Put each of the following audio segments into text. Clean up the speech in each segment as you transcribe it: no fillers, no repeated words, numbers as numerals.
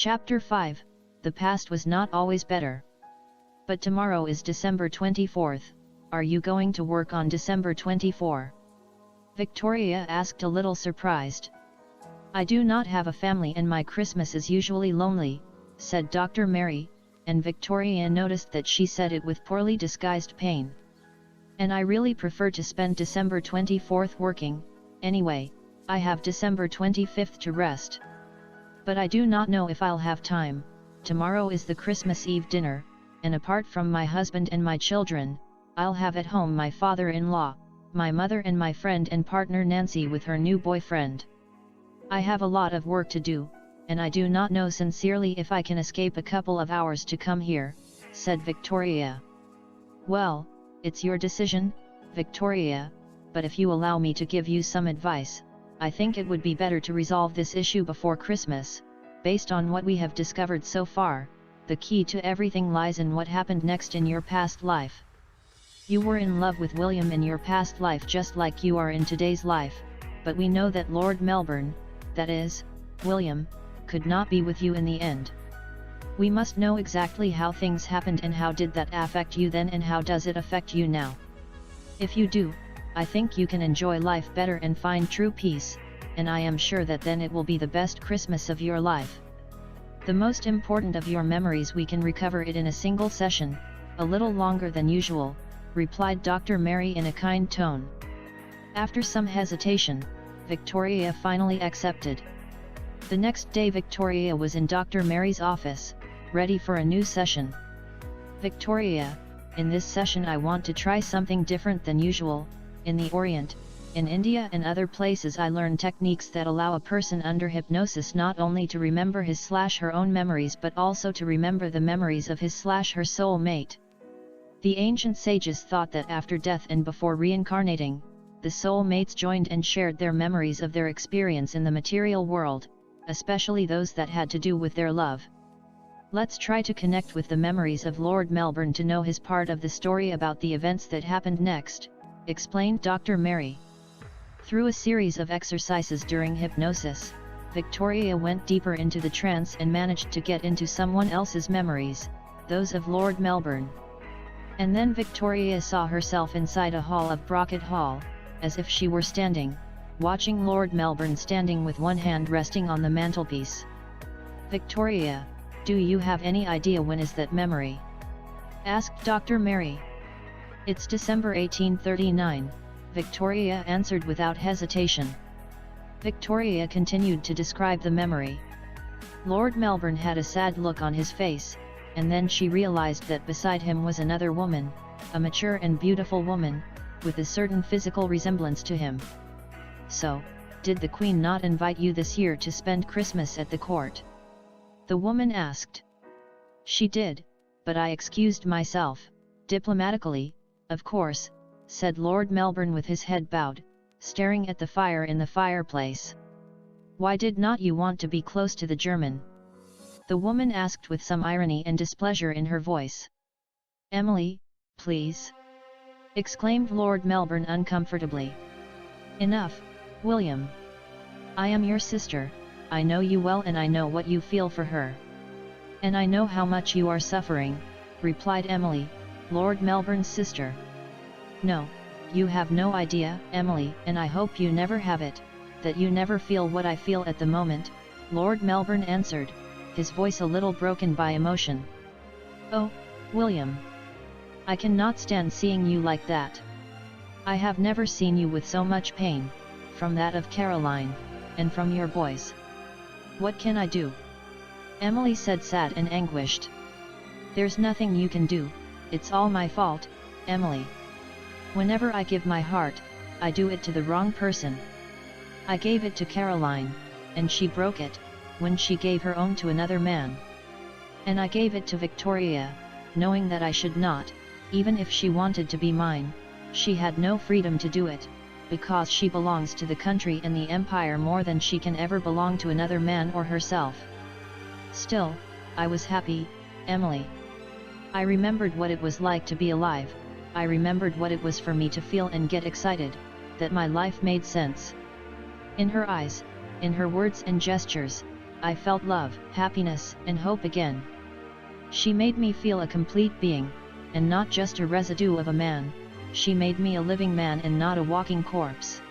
Chapter 5, The past was not always better. But tomorrow is December 24th, are you going to work on December 24? Victoria asked, a little surprised. I do not have a family and my Christmas is usually lonely, said Dr. Mary, and Victoria noticed that she said it with poorly disguised pain. And I really prefer to spend December 24th working, anyway, I have December 25th to rest. But I do not know if I'll have time. Tomorrow is the Christmas Eve dinner, and apart from my husband and my children, I'll have at home my father-in-law, my mother and my friend and partner Nancy with her new boyfriend. I have a lot of work to do, and I do not know sincerely if I can escape a couple of hours to come here, said Victoria. Well, it's your decision, Victoria, but if you allow me to give you some advice, I think it would be better to resolve this issue before Christmas. Based on what we have discovered so far, the key to everything lies in what happened next in your past life. You were in love with William in your past life just like you are in today's life, but we know that Lord Melbourne, that is, William, could not be with you in the end. We must know exactly how things happened and how did that affect you then and how does it affect you now. If you do, I think you can enjoy life better and find true peace, and I am sure that then it will be the best Christmas of your life. The most important of your memories we can recover it in a single session, a little longer than usual, replied Dr. Mary in a kind tone. After some hesitation, Victoria finally accepted. The next day Victoria was in Dr. Mary's office, ready for a new session. Victoria, in this session I want to try something different than usual. In the Orient, in India and other places I learn techniques that allow a person under hypnosis not only to remember his/her own memories but also to remember the memories of his/her soul mate. The ancient sages thought that after death and before reincarnating, the soul mates joined and shared their memories of their experience in the material world, especially those that had to do with their love. Let's try to connect with the memories of Lord Melbourne to know his part of the story about the events that happened next, explained Dr. Mary. Through a series of exercises during hypnosis, Victoria went deeper into the trance and managed to get into someone else's memories, those of Lord Melbourne. And then Victoria saw herself inside a hall of Brocket Hall, as if she were standing, watching Lord Melbourne standing with one hand resting on the mantelpiece. Victoria, do you have any idea when is that memory? Asked Dr. Mary. It's December 1839, Victoria answered without hesitation. Victoria continued to describe the memory. Lord Melbourne had a sad look on his face, and then she realized that beside him was another woman, a mature and beautiful woman, with a certain physical resemblance to him. So, did the Queen not invite you this year to spend Christmas at the court? The woman asked. She did, but I excused myself, diplomatically, of course, said Lord Melbourne with his head bowed, staring at the fire in the fireplace. Why did not you want to be close to the German? The woman asked with some irony and displeasure in her voice. Emily, please! Exclaimed Lord Melbourne uncomfortably. Enough, William. I am your sister, I know you well and I know what you feel for her. And I know how much you are suffering, replied Emily, Lord Melbourne's sister. No, you have no idea, Emily, and I hope you never have it, that you never feel what I feel at the moment, Lord Melbourne answered, his voice a little broken by emotion. Oh, William! I cannot stand seeing you like that. I have never seen you with so much pain, from that of Caroline, and from your boys. What can I do? Emily said, sad and anguished. There's nothing you can do, it's all my fault, Emily. Whenever I give my heart, I do it to the wrong person. I gave it to Caroline, and she broke it, when she gave her own to another man. And I gave it to Victoria, knowing that I should not, even if she wanted to be mine, she had no freedom to do it, because she belongs to the country and the empire more than she can ever belong to another man or herself. Still, I was happy, Emily. I remembered what it was like to be alive, I remembered what it was for me to feel and get excited, that my life made sense. In her eyes, in her words and gestures, I felt love, happiness, and hope again. She made me feel a complete being, and not just a residue of a man. She made me a living man and not a walking corpse.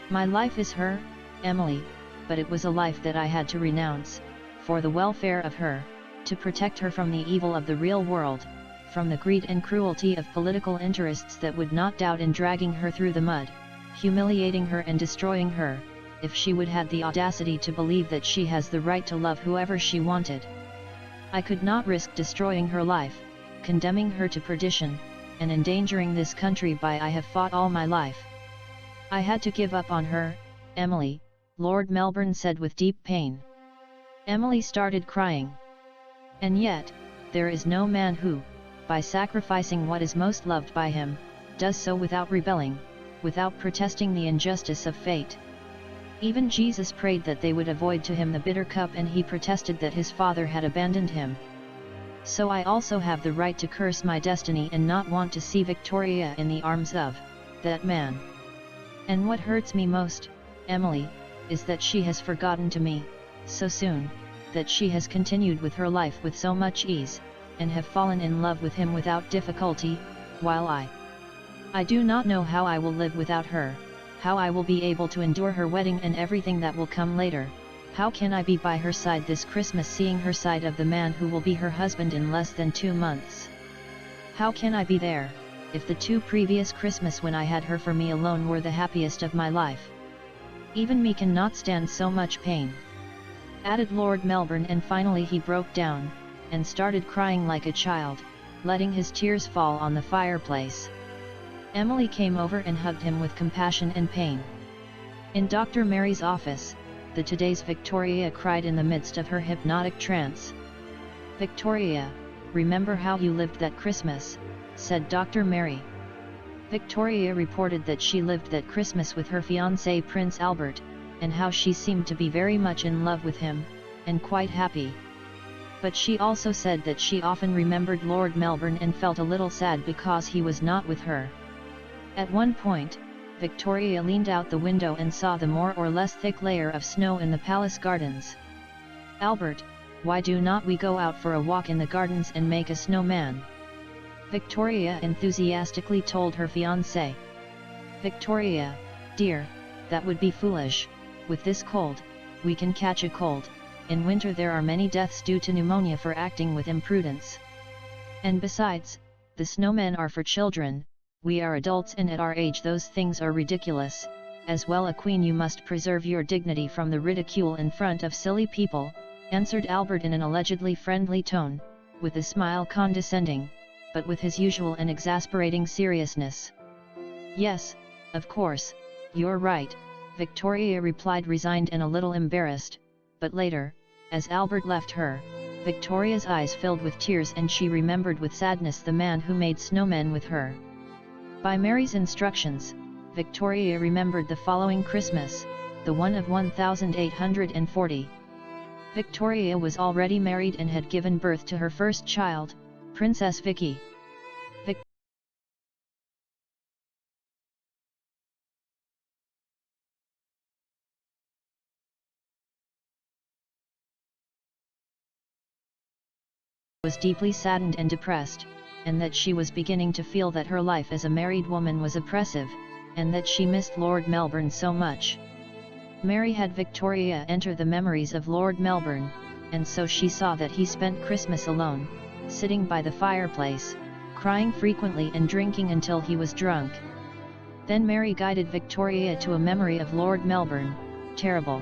My life is her, Emily, but it was a life that I had to renounce, for the welfare of her, to protect her from the evil of the real world, from the greed and cruelty of political interests that would not doubt in dragging her through the mud, humiliating her and destroying her, if she would have the audacity to believe that she has the right to love whoever she wanted. I could not risk destroying her life, condemning her to perdition, and endangering this country by I have fought all my life. I had to give up on her, Emily, Lord Melbourne said with deep pain. Emily started crying. And yet, there is no man who, by sacrificing what is most loved by him, does so without rebelling, without protesting the injustice of fate. Even Jesus prayed that they would avoid to him the bitter cup, and he protested that his Father had abandoned him. So I also have the right to curse my destiny and not want to see Victoria in the arms of that man. And what hurts me most, Emily, is that she has forgotten to me, so soon, that she has continued with her life with so much ease, and have fallen in love with him without difficulty, while I do not know how I will live without her, how I will be able to endure her wedding and everything that will come later. How can I be by her side this Christmas, seeing her side of the man who will be her husband in less than 2 months? How can I be there, if the 2 previous Christmas when I had her for me alone were the happiest of my life? Even me cannot stand so much pain," added Lord Melbourne, and finally he broke down, and started crying like a child, letting his tears fall on the fireplace. Emily came over and hugged him with compassion and pain. In Dr. Mary's office, the today's Victoria cried in the midst of her hypnotic trance. "Victoria, remember how you lived that Christmas," said Dr. Mary. Victoria reported that she lived that Christmas with her fiancé Prince Albert, and how she seemed to be very much in love with him, and quite happy. But she also said that she often remembered Lord Melbourne and felt a little sad because he was not with her. At one point, Victoria leaned out the window and saw the more or less thick layer of snow in the palace gardens. "Albert, why do not we go out for a walk in the gardens and make a snowman?" Victoria enthusiastically told her fiancé. "Victoria, dear, that would be foolish. With this cold, we can catch a cold. In winter there are many deaths due to pneumonia for acting with imprudence. And besides, the snowmen are for children. We are adults, and at our age those things are ridiculous. As well, a queen, you must preserve your dignity from the ridicule in front of silly people," answered Albert in an allegedly friendly tone, with a smile condescending, but with his usual and exasperating seriousness. "Yes, of course, you're right," Victoria replied, resigned and a little embarrassed, but later, as Albert left her, Victoria's eyes filled with tears and she remembered with sadness the man who made snowmen with her. By Mary's instructions, Victoria remembered the following Christmas, the one of 1840. Victoria was already married and had given birth to her first child, Princess Vicky. Was deeply saddened and depressed, and that she was beginning to feel that her life as a married woman was oppressive, and that she missed Lord Melbourne so much. Mary had Victoria enter the memories of Lord Melbourne, and so she saw that he spent Christmas alone, sitting by the fireplace, crying frequently and drinking until he was drunk. Then Mary guided Victoria to a memory of Lord Melbourne, terrible.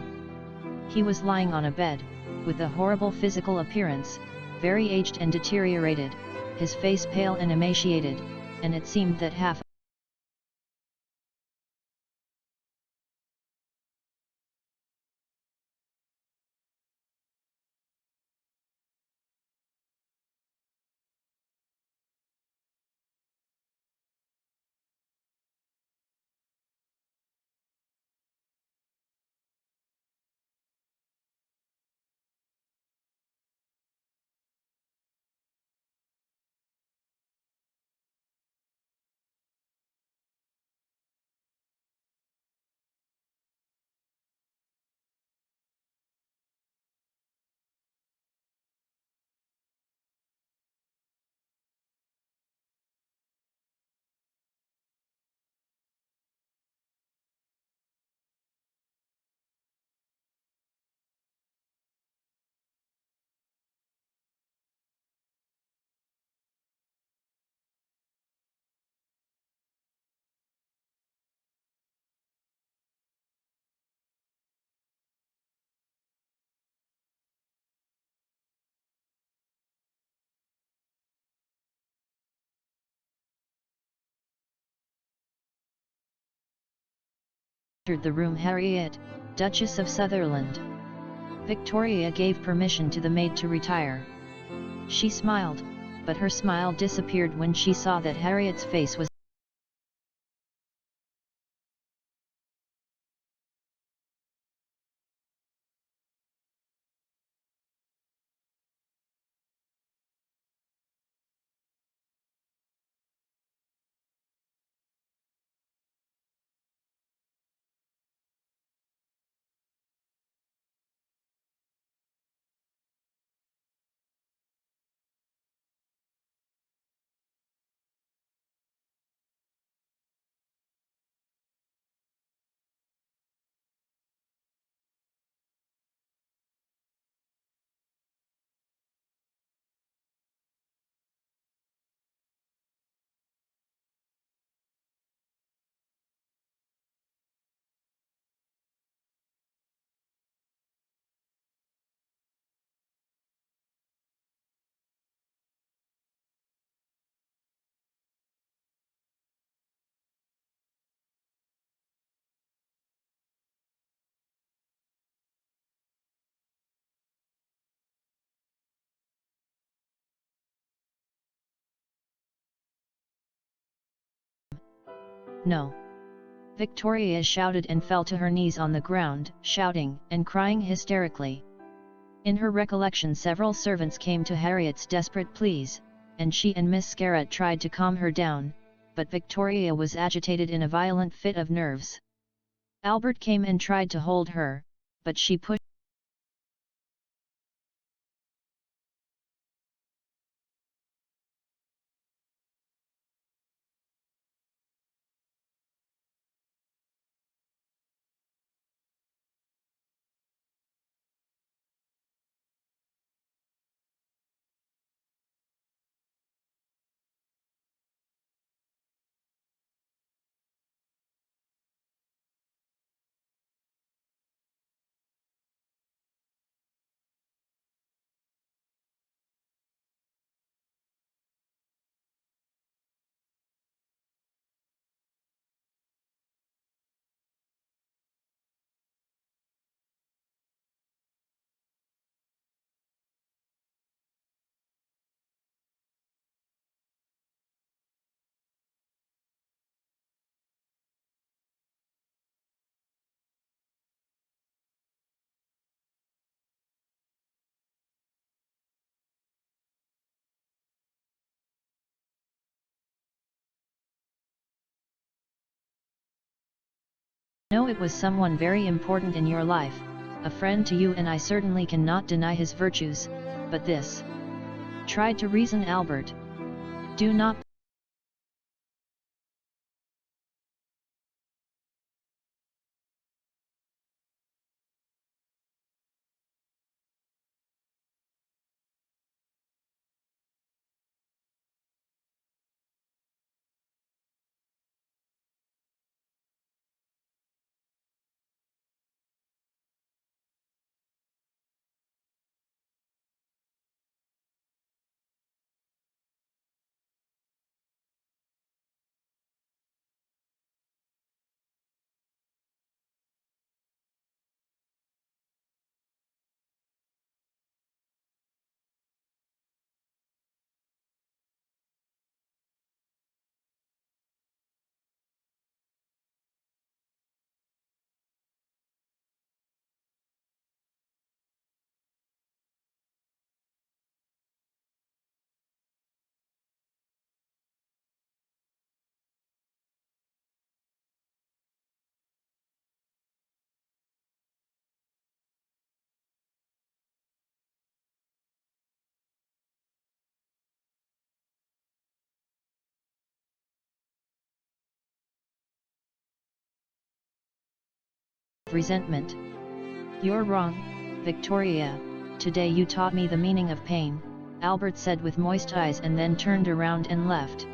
He was lying on a bed, with a horrible physical appearance, very aged and deteriorated, his face pale and emaciated, and it seemed that half entered the room. Harriet, Duchess of Sutherland. Victoria gave permission to the maid to retire. She smiled, but her smile disappeared when she saw that Harriet's face was no. Victoria shouted and fell to her knees on the ground, shouting and crying hysterically. In her recollection, several servants came to Harriet's desperate pleas, and she and Miss Scarrett tried to calm her down, but Victoria was agitated in a violent fit of nerves. Albert came and tried to hold her, but she pushed know it was someone very important in your life, a friend to you, and I certainly cannot deny his virtues, but this. Tried to reason Albert. Do not resentment. You're wrong, Victoria, today you taught me the meaning of pain, Albert said with moist eyes, and then turned around and left.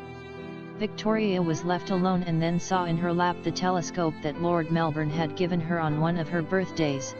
Victoria was left alone and then saw in her lap the telescope that Lord Melbourne had given her on one of her birthdays.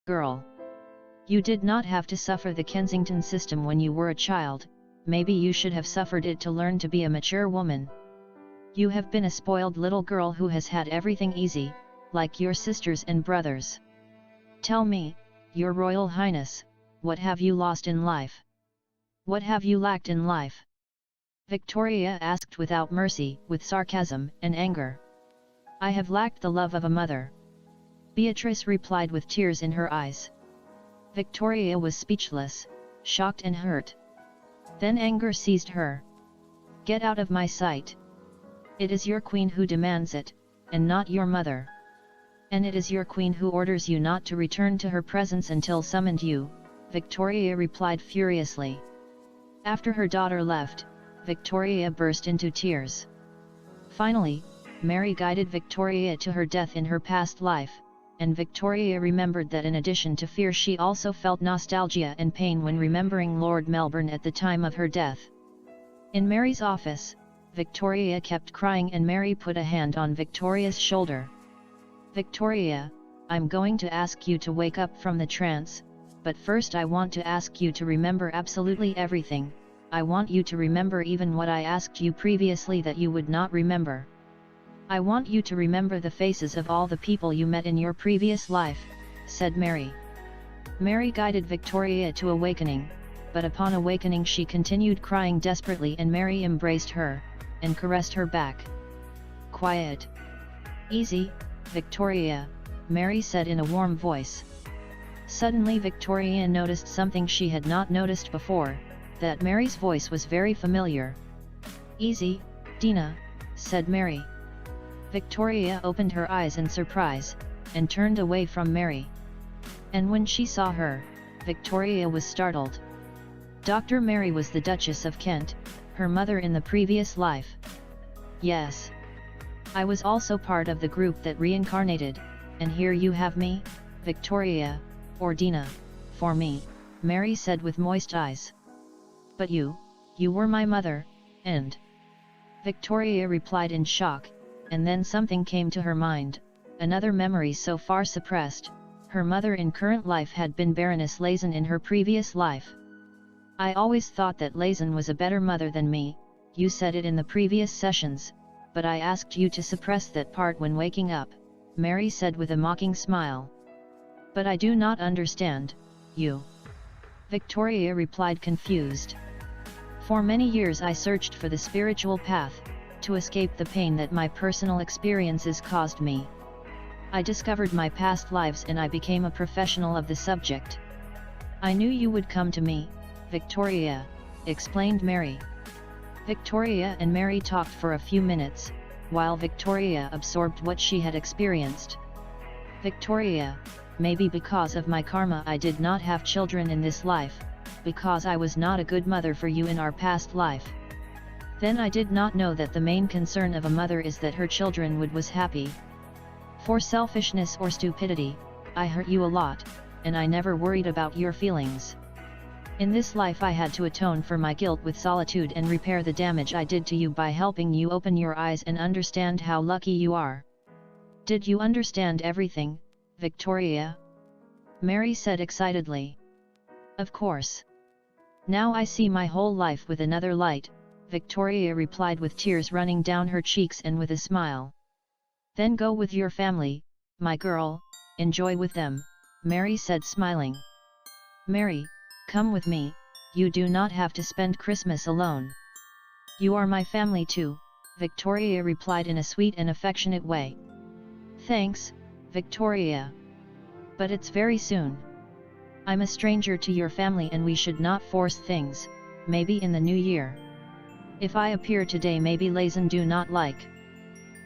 Girl. You did not have to suffer the Kensington system when you were a child, maybe you should have suffered it to learn to be a mature woman. You have been a spoiled little girl who has had everything easy, like your sisters and brothers. Tell me, Your Royal Highness, what have you lost in life? What have you lacked in life? Victoria asked without mercy, with sarcasm and anger. I have lacked the love of a mother. Beatrice replied with tears in her eyes. Victoria was speechless, shocked and hurt. Then anger seized her. Get out of my sight. It is your queen who demands it, and not your mother. And it is your queen who orders you not to return to her presence until summoned you, Victoria replied furiously. After her daughter left, Victoria burst into tears. Finally, Mary guided Victoria to her death in her past life, and Victoria remembered that in addition to fear she also felt nostalgia and pain when remembering Lord Melbourne at the time of her death. In Mary's office, Victoria kept crying and Mary put a hand on Victoria's shoulder. Victoria, I'm going to ask you to wake up from the trance, but first I want to ask you to remember absolutely everything. I want you to remember even what I asked you previously that you would not remember. I want you to remember the faces of all the people you met in your previous life, said Mary. Mary guided Victoria to awakening, but upon awakening she continued crying desperately and Mary embraced her, and caressed her back. Quiet. Easy, Victoria, Mary said in a warm voice. Suddenly Victoria noticed something she had not noticed before, that Mary's voice was very familiar. Easy, Dina, said Mary. Victoria opened her eyes in surprise, and turned away from Mary. And when she saw her, Victoria was startled. Dr. Mary was the Duchess of Kent, her mother in the previous life. Yes. I was also part of the group that reincarnated, and here you have me, Victoria, or Dina, for me, Mary said with moist eyes. But you were my mother, and... Victoria replied in shock, and then something came to her mind, another memory so far suppressed. Her mother in current life had been Baroness Lazen in her previous life. I always thought that Lazen was a better mother than me, you said it in the previous sessions, but I asked you to suppress that part when waking up, Mary said with a mocking smile. But I do not understand, you. Victoria replied confused. For many years I searched for the spiritual path, to escape the pain that my personal experiences caused me. I discovered my past lives and I became a professional of the subject. I knew you would come to me, Victoria, explained Mary. Victoria and Mary talked for a few minutes, while Victoria absorbed what she had experienced. Victoria, maybe because of my karma I did not have children in this life, because I was not a good mother for you in our past life. Then I did not know that the main concern of a mother is that her children was happy. For selfishness or stupidity, I hurt you a lot, and I never worried about your feelings. In this life I had to atone for my guilt with solitude and repair the damage I did to you by helping you open your eyes and understand how lucky you are. Did you understand everything, Victoria? Mary said excitedly. Of course. Now I see my whole life with another light, Victoria replied with tears running down her cheeks and with a smile. Then go with your family, my girl, enjoy with them, Mary said smiling. Mary, come with me, you do not have to spend Christmas alone. You are my family too, Victoria replied in a sweet and affectionate way. Thanks, Victoria. But it's very soon. I'm a stranger to your family and we should not force things, maybe in the new year. If I appear today maybe Lazen do not like.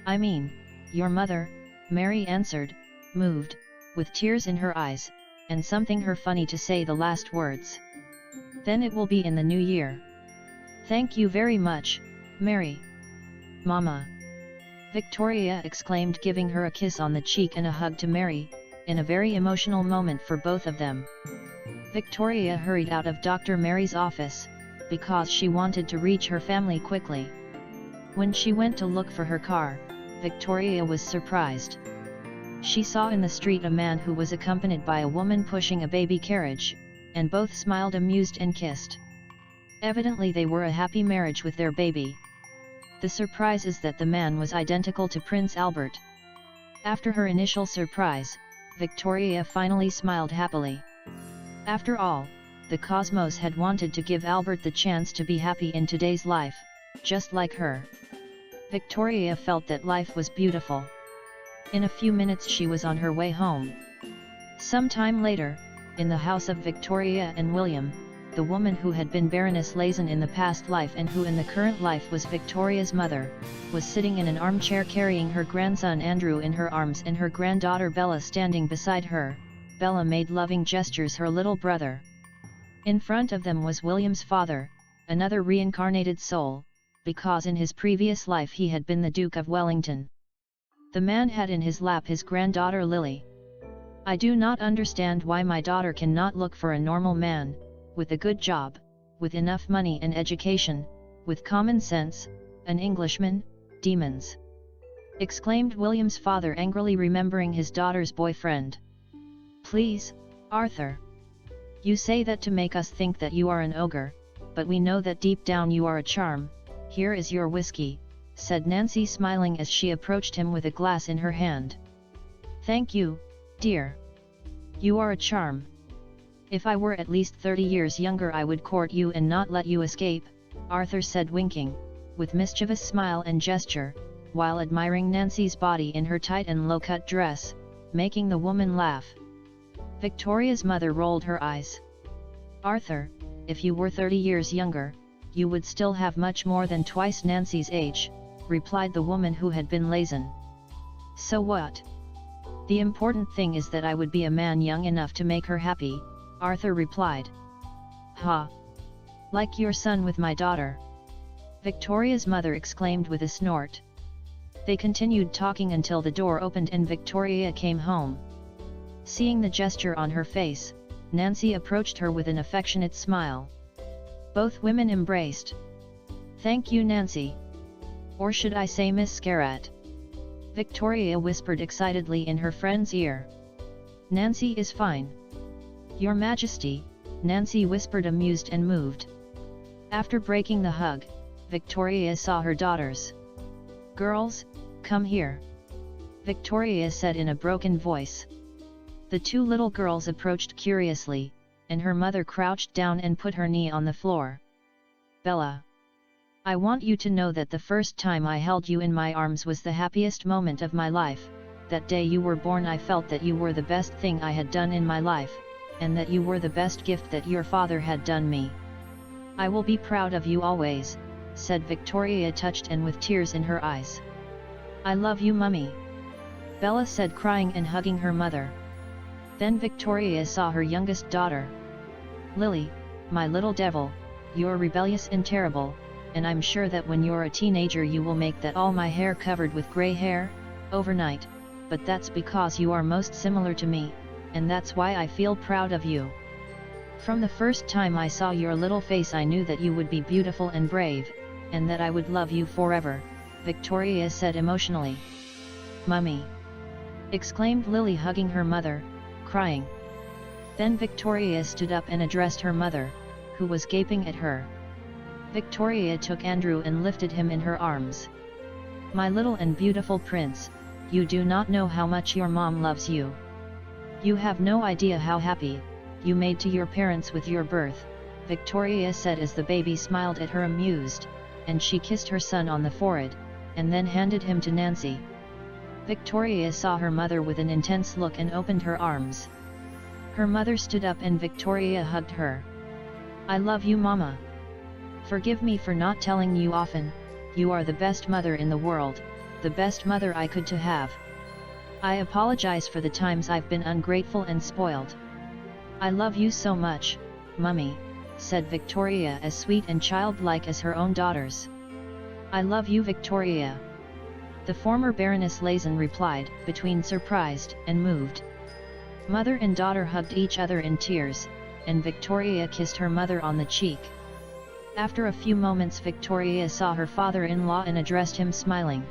I mean, your mother, Mary answered, moved, with tears in her eyes, and something her funny to say the last words. Then it will be in the new year. Thank you very much, Mary. Mama! Victoria exclaimed, giving her a kiss on the cheek and a hug to Mary, in a very emotional moment for both of them. Victoria hurried out of Dr. Mary's office, because she wanted to reach her family quickly. When she went to look for her car, Victoria was surprised. She saw in the street a man who was accompanied by a woman pushing a baby carriage, and both smiled amused and kissed. Evidently they were a happy marriage with their baby. The surprise is that the man was identical to Prince Albert. After her initial surprise, Victoria finally smiled happily. After all, the cosmos had wanted to give Albert the chance to be happy in today's life, just like her. Victoria felt that life was beautiful. In a few minutes she was on her way home. Some time later, in the house of Victoria and William, the woman who had been Baroness Lazen in the past life and who in the current life was Victoria's mother, was sitting in an armchair carrying her grandson Andrew in her arms and her granddaughter Bella standing beside her. Bella made loving gestures her little brother. In front of them was William's father, another reincarnated soul, because in his previous life he had been the Duke of Wellington. The man had in his lap his granddaughter Lily. "I do not understand why my daughter cannot look for a normal man, with a good job, with enough money and education, with common sense, an Englishman, demons!" exclaimed William's father angrily, remembering his daughter's boyfriend. "Please, Arthur. You say that to make us think that you are an ogre, but we know that deep down you are a charm. Here is your whiskey," said Nancy, smiling as she approached him with a glass in her hand. "Thank you, dear. You are a charm. If I were at least 30 years younger I would court you and not let you escape," Arthur said, winking, with mischievous smile and gesture, while admiring Nancy's body in her tight and low-cut dress, making the woman laugh. Victoria's mother rolled her eyes. "Arthur, if you were 30 years younger, you would still have much more than twice Nancy's age," replied the woman who had been Lazen. "So what? The important thing is that I would be a man young enough to make her happy," Arthur replied. "Ha! Like your son with my daughter," Victoria's mother exclaimed with a snort. They continued talking until the door opened and Victoria came home. Seeing the gesture on her face, Nancy approached her with an affectionate smile. Both women embraced. "Thank you, Nancy. Or should I say Miss Scarrat?" Victoria whispered excitedly in her friend's ear. "Nancy is fine." "Your Majesty," Nancy whispered, amused and moved. After breaking the hug, Victoria saw her daughters. "Girls, come here," Victoria said in a broken voice. The two little girls approached curiously, and her mother crouched down and put her knee on the floor. "Bella, I want you to know that the first time I held you in my arms was the happiest moment of my life. That day you were born I felt that you were the best thing I had done in my life, and that you were the best gift that your father had done me. I will be proud of you always," said Victoria, touched and with tears in her eyes. "I love you, Mummy," Bella said, crying and hugging her mother. Then Victoria saw her youngest daughter. "Lily, my little devil, you're rebellious and terrible, and I'm sure that when you're a teenager you will make that all my hair covered with grey hair, overnight, but that's because you are most similar to me, and that's why I feel proud of you. From the first time I saw your little face I knew that you would be beautiful and brave, and that I would love you forever," Victoria said emotionally. "Mummy!" exclaimed Lily, hugging her mother, crying. Then Victoria stood up and addressed her mother, who was gaping at her. Victoria took Andrew and lifted him in her arms. "My little and beautiful prince, you do not know how much your mom loves you. You have no idea how happy you made to your parents with your birth," Victoria said as the baby smiled at her amused, and she kissed her son on the forehead, and then handed him to Nancy. Victoria saw her mother with an intense look and opened her arms. Her mother stood up and Victoria hugged her. "I love you, Mama. Forgive me for not telling you often, you are the best mother in the world, the best mother I could to have. I apologize for the times I've been ungrateful and spoiled. I love you so much, Mummy," said Victoria, as sweet and childlike as her own daughters. "I love you, Victoria," the former Baroness Lazen replied, between surprised and moved. Mother and daughter hugged each other in tears, and Victoria kissed her mother on the cheek. After a few moments Victoria saw her father-in-law and addressed him smiling.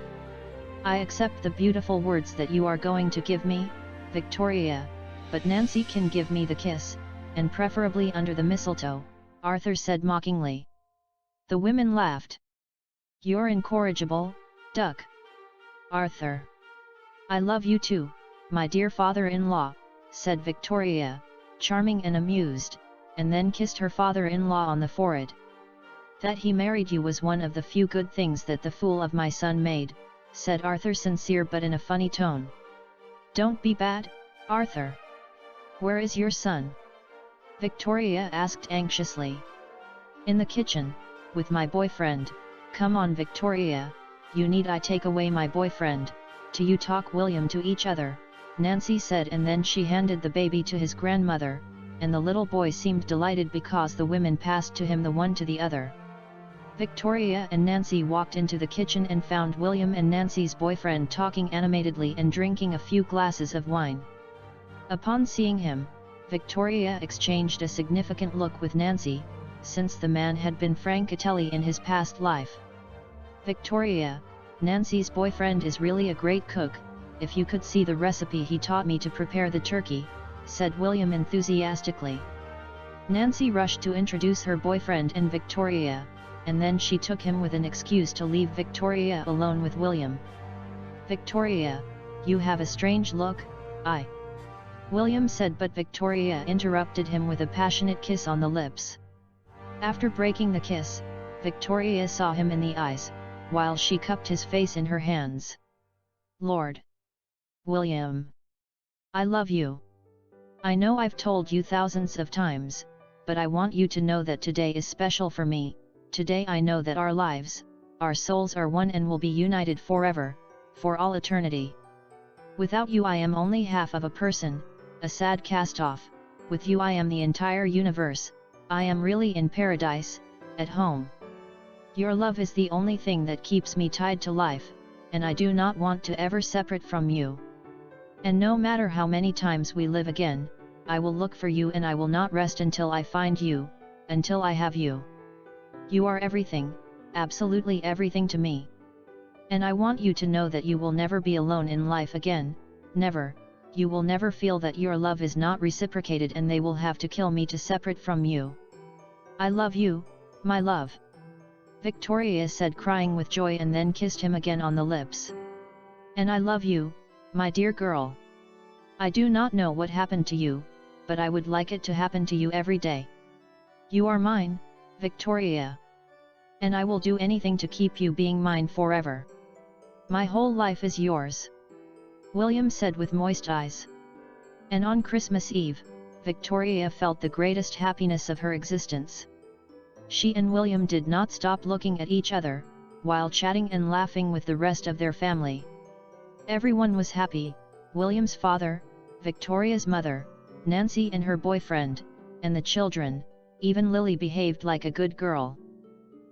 I accept the beautiful words that you are going to give me, Victoria, but Nancy can give me the kiss, and preferably under the mistletoe, Arthur said mockingly. The women laughed. You're incorrigible, duck. Arthur. I love you too, my dear father-in-law, said Victoria, charming and amused, and then kissed her father-in-law on the forehead. That he married you was one of the few good things that the fool of my son made, said Arthur, sincere but in a funny tone. Don't be bad, Arthur. Where is your son? Victoria asked anxiously. In the kitchen, with my boyfriend. Come on, Victoria, you need I take away my boyfriend, to you talk William to each other, Nancy said, and then she handed the baby to his grandmother, and the little boy seemed delighted because the women passed to him the one to the other. Victoria and Nancy walked into the kitchen and found William and Nancy's boyfriend talking animatedly and drinking a few glasses of wine. Upon seeing him, Victoria exchanged a significant look with Nancy, since the man had been Francatelli in his past life. Victoria, Nancy's boyfriend is really a great cook, if you could see the recipe he taught me to prepare the turkey, said William enthusiastically. Nancy rushed to introduce her boyfriend and Victoria, and then she took him with an excuse to leave Victoria alone with William. Victoria, you have a strange look, William said, but Victoria interrupted him with a passionate kiss on the lips. After breaking the kiss, Victoria saw him in the eyes, while she cupped his face in her hands. Lord William, I love you. I know I've told you thousands of times, but I want you to know that today is special for me. Today I know that our lives, our souls are one and will be united forever, for all eternity. Without you I am only half of a person, a sad cast-off. With you I am the entire universe. I am really in paradise, at home. Your love is the only thing that keeps me tied to life, and I do not want to ever separate from you. And no matter how many times we live again, I will look for you and I will not rest until I find you, until I have you. You are everything, absolutely everything to me. And I want you to know that you will never be alone in life again, never. You will never feel that your love is not reciprocated and they will have to kill me to separate from you. I love you, my love. Victoria said, crying with joy, and then kissed him again on the lips. And I love you, my dear girl. I do not know what happened to you, but I would like it to happen to you every day. You are mine, Victoria. And I will do anything to keep you being mine forever. My whole life is yours. William said with moist eyes. And on Christmas Eve, Victoria felt the greatest happiness of her existence. She and William did not stop looking at each other, while chatting and laughing with the rest of their family. Everyone was happy, William's father, Victoria's mother, Nancy and her boyfriend, and the children. Even Lily behaved like a good girl.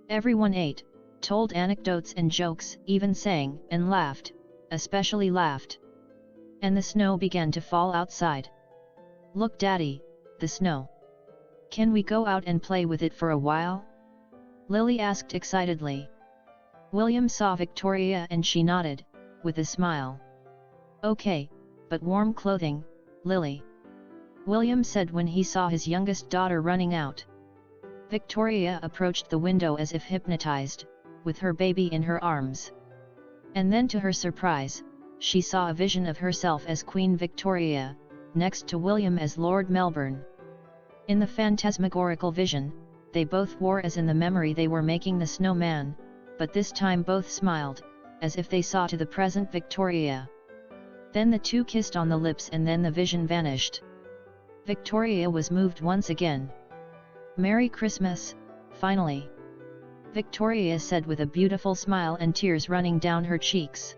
Everyone ate, told anecdotes and jokes, even sang and laughed, especially laughed. And the snow began to fall outside. Look, Daddy, the snow. Can we go out and play with it for a while? Lily asked excitedly. William saw Victoria and she nodded, with a smile. Okay, but warm clothing, Lily. William said when he saw his youngest daughter running out. Victoria approached the window as if hypnotized, with her baby in her arms. And then to her surprise, she saw a vision of herself as Queen Victoria, next to William as Lord Melbourne. In the phantasmagorical vision, they both wore as in the memory they were making the snowman, but this time both smiled, as if they saw to the present Victoria. Then the two kissed on the lips and then the vision vanished. Victoria was moved once again. Merry Christmas, finally. Victoria said with a beautiful smile and tears running down her cheeks.